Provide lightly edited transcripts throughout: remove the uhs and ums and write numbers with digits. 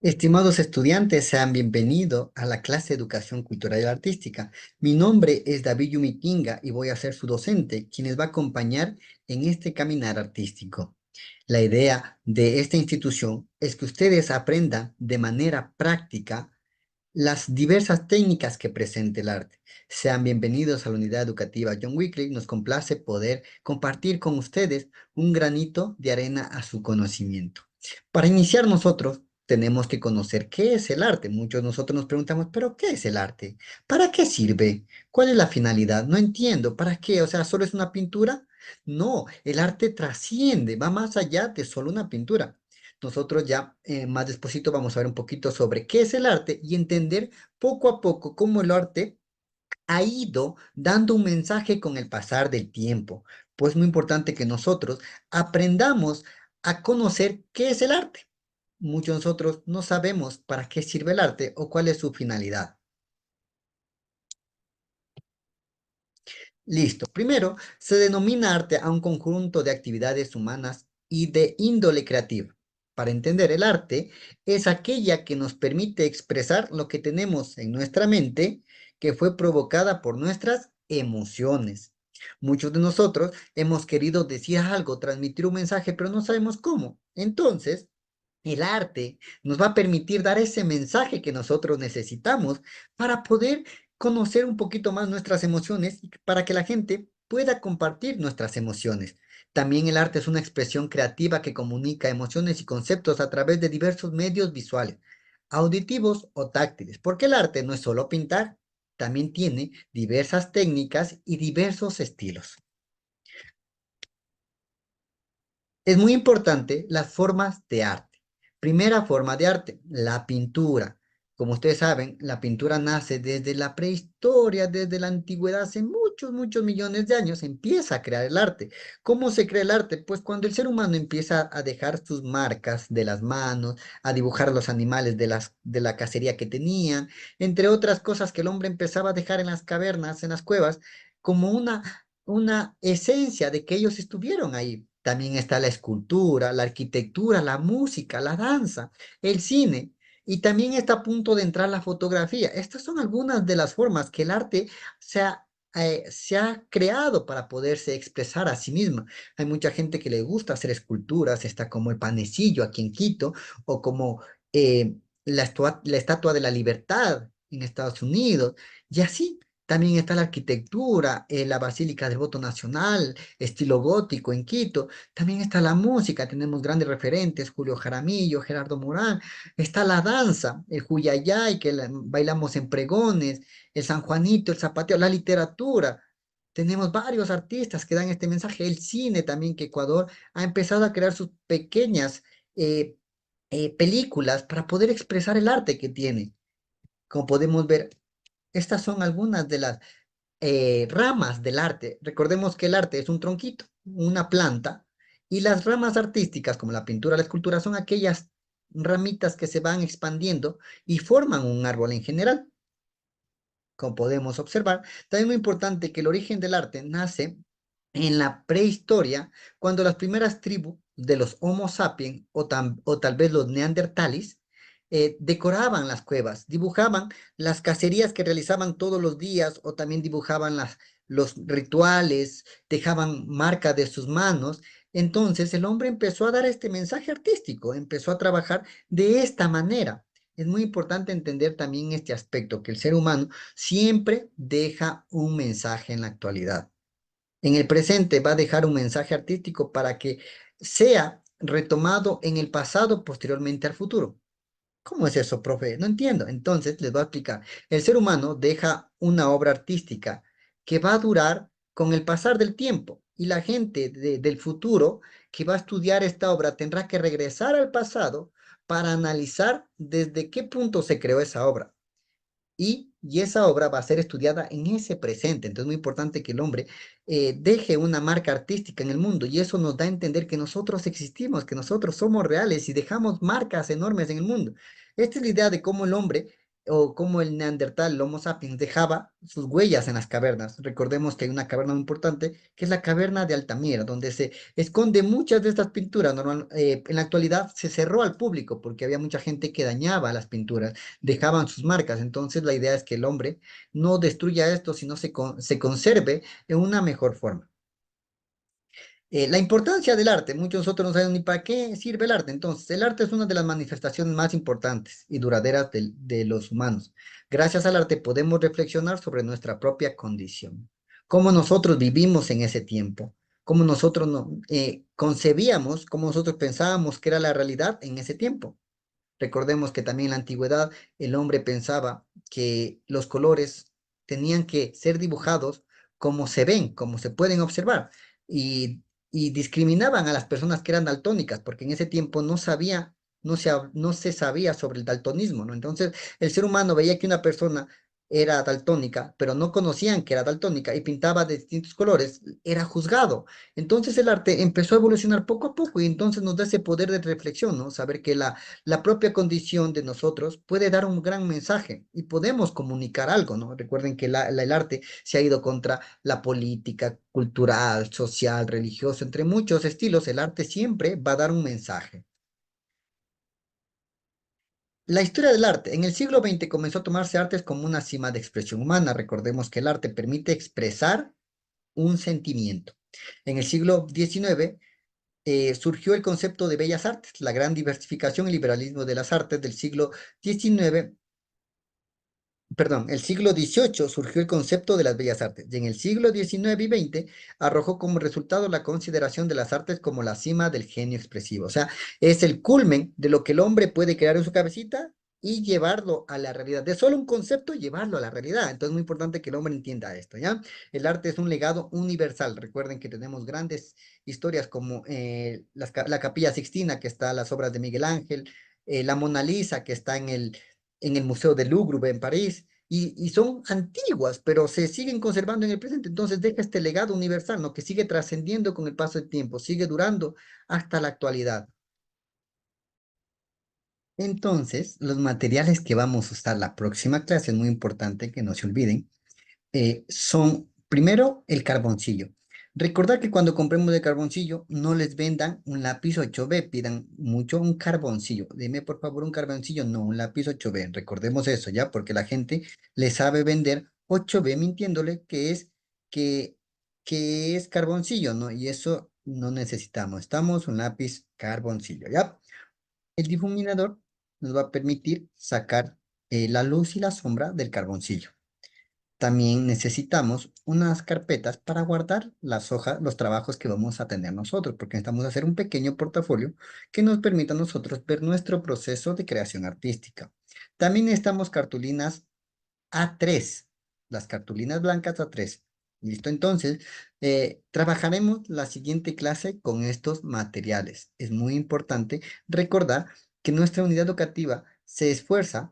Estimados estudiantes, sean bienvenidos a la clase de Educación Cultural y Artística. Mi nombre es David Yumitinga y voy a ser su docente, quien les va a acompañar en este caminar artístico. La idea de esta institución es que ustedes aprendan de manera práctica las diversas técnicas que presenta el arte. Sean bienvenidos a la unidad educativa John Wycliffe. Nos complace poder compartir con ustedes un granito de arena a su conocimiento. Para iniciar nosotros tenemos que conocer qué es el arte. Muchos de nosotros nos preguntamos, ¿pero qué es el arte? ¿Para qué sirve? ¿Cuál es la finalidad? No entiendo. ¿Para qué? O sea, ¿solo es una pintura? No, el arte trasciende, va más allá de solo una pintura. Nosotros ya más despuesito vamos a ver un poquito sobre qué es el arte y entender poco a poco cómo el arte ha ido dando un mensaje con el pasar del tiempo. Pues es muy importante que nosotros aprendamos a conocer qué es el arte. Muchos de nosotros no sabemos para qué sirve el arte o cuál es su finalidad. Listo. Primero, se denomina arte a un conjunto de actividades humanas y de índole creativa. Para entender el arte, es aquella que nos permite expresar lo que tenemos en nuestra mente, que fue provocada por nuestras emociones. Muchos de nosotros hemos querido decir algo, transmitir un mensaje, pero no sabemos cómo. Entonces, el arte nos va a permitir dar ese mensaje que nosotros necesitamos para poder conocer un poquito más nuestras emociones y para que la gente pueda compartir nuestras emociones. También el arte es una expresión creativa que comunica emociones y conceptos a través de diversos medios visuales, auditivos o táctiles, porque el arte no es solo pintar, también tiene diversas técnicas y diversos estilos. Es muy importante las formas de arte. Primera forma de arte, la pintura. Como ustedes saben, la pintura nace desde la prehistoria, desde la antigüedad, hace muchos, muchos millones de años, empieza a crear el arte. ¿Cómo se crea el arte? Pues cuando el ser humano empieza a dejar sus marcas de las manos, a dibujar los animales de la cacería que tenían, entre otras cosas que el hombre empezaba a dejar en las cavernas, en las cuevas, como una esencia de que ellos estuvieron ahí. También está la escultura, la arquitectura, la música, la danza, el cine. Y también está a punto de entrar la fotografía. Estas son algunas de las formas que el arte se ha creado para poderse expresar a sí misma. Hay mucha gente que le gusta hacer esculturas, está como el Panecillo aquí en Quito, o como la Estatua de la Libertad en Estados Unidos, y así. También está la arquitectura, la Basílica del Voto Nacional, estilo gótico en Quito. También está la música, tenemos grandes referentes, Julio Jaramillo, Gerardo Morán. Está la danza, el Juyayay, que bailamos en pregones, el San Juanito, el zapateo, la literatura. Tenemos varios artistas que dan este mensaje. El cine también, que Ecuador ha empezado a crear sus pequeñas eh, películas para poder expresar el arte que tiene. Como podemos ver, estas son algunas de las ramas del arte. Recordemos que el arte es un tronquito, una planta, y las ramas artísticas, como la pintura, la escultura, son aquellas ramitas que se van expandiendo y forman un árbol en general. Como podemos observar, también es muy importante que el origen del arte nace en la prehistoria, cuando las primeras tribus de los Homo sapiens o tal vez los neandertales decoraban las cuevas, dibujaban las cacerías que realizaban todos los días o también dibujaban los rituales, dejaban marca de sus manos. Entonces el hombre empezó a dar este mensaje artístico, empezó a trabajar de esta manera. Es muy importante entender también este aspecto, que el ser humano siempre deja un mensaje en la actualidad. En el presente va a dejar un mensaje artístico para que sea retomado en el pasado, posteriormente al futuro. ¿Cómo es eso, profe? No entiendo. Entonces, les voy a explicar. El ser humano deja una obra artística que va a durar con el pasar del tiempo y la gente del futuro que va a estudiar esta obra tendrá que regresar al pasado para analizar desde qué punto se creó esa obra y esa obra va a ser estudiada en ese presente. Entonces es muy importante que el hombre deje una marca artística en el mundo y eso nos da a entender que nosotros existimos, que nosotros somos reales y dejamos marcas enormes en el mundo. Esta es la idea de cómo el hombre o cómo el Neandertal, el Homo sapiens, dejaba sus huellas en las cavernas. Recordemos que hay una caverna muy importante, que es la caverna de Altamira, donde se esconde muchas de estas pinturas. En la actualidad se cerró al público porque había mucha gente que dañaba las pinturas, dejaban sus marcas. Entonces la idea es que el hombre no destruya esto, sino se conserve en una mejor forma. La importancia del arte, muchos de nosotros no saben ni para qué sirve el arte. Entonces, el arte es una de las manifestaciones más importantes y duraderas de los humanos. Gracias al arte podemos reflexionar sobre nuestra propia condición, cómo nosotros vivimos en ese tiempo, cómo nosotros concebíamos, cómo nosotros pensábamos que era la realidad en ese tiempo. Recordemos que también en la antigüedad el hombre pensaba que los colores tenían que ser dibujados como se ven, como se pueden observar, y, y discriminaban a las personas que eran daltónicas, porque en ese tiempo no se sabía sobre el daltonismo, ¿no? Entonces el ser humano veía que una persona era daltónica, pero no conocían que era daltónica y pintaba de distintos colores, era juzgado. Entonces el arte empezó a evolucionar poco a poco y entonces nos da ese poder de reflexión, ¿no? Saber que la propia condición de nosotros puede dar un gran mensaje y podemos comunicar algo, ¿no? Recuerden que el arte se ha ido contra la política, cultural, social, religioso, entre muchos estilos, el arte siempre va a dar un mensaje. La historia del arte. En el siglo XX comenzó a tomarse artes como una cima de expresión humana. Recordemos que el arte permite expresar un sentimiento. En el siglo XIX surgió el concepto de bellas artes, la gran diversificación y liberalismo de las artes del siglo XIX. Perdón, el siglo XVIII surgió el concepto de las bellas artes y en el siglo XIX y XX arrojó como resultado la consideración de las artes como la cima del genio expresivo. O sea, es el culmen de lo que el hombre puede crear en su cabecita y llevarlo a la realidad. De solo un concepto, llevarlo a la realidad. Entonces es muy importante que el hombre entienda esto, ¿ya? El arte es un legado universal. Recuerden que tenemos grandes historias como la Capilla Sixtina, que está en las obras de Miguel Ángel, la Mona Lisa, que está en el Museo del Louvre en París, y son antiguas, pero se siguen conservando en el presente. Entonces deja este legado universal, ¿no? Que sigue trascendiendo con el paso del tiempo, sigue durando hasta la actualidad. Entonces, los materiales que vamos a usar la próxima clase, es muy importante que no se olviden, son primero el carboncillo. Recordad que cuando compremos el carboncillo, no les vendan un lápiz 8B, pidan mucho un carboncillo. Dime por favor un carboncillo, no un lápiz 8B. Recordemos eso, ¿ya? Porque la gente le sabe vender 8B mintiéndole que, que es carboncillo, ¿no? Y eso no necesitamos. Estamos un lápiz carboncillo, ¿ya? El difuminador nos va a permitir sacar la luz y la sombra del carboncillo. También necesitamos unas carpetas para guardar las hojas, los trabajos que vamos a tener nosotros, porque necesitamos hacer un pequeño portafolio que nos permita a nosotros ver nuestro proceso de creación artística. También necesitamos cartulinas A3, las cartulinas blancas A3. ¿Listo? Entonces, trabajaremos la siguiente clase con estos materiales. Es muy importante recordar que nuestra unidad educativa se esfuerza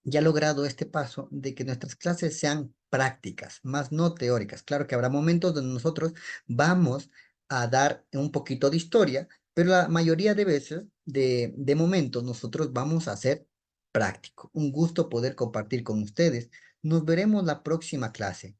y ha logrado este paso de que nuestras clases sean prácticas, más no teóricas. Claro que habrá momentos donde nosotros vamos a dar un poquito de historia, pero la mayoría de veces, de momentos, nosotros vamos a hacer práctico. Un gusto poder compartir con ustedes. Nos veremos la próxima clase.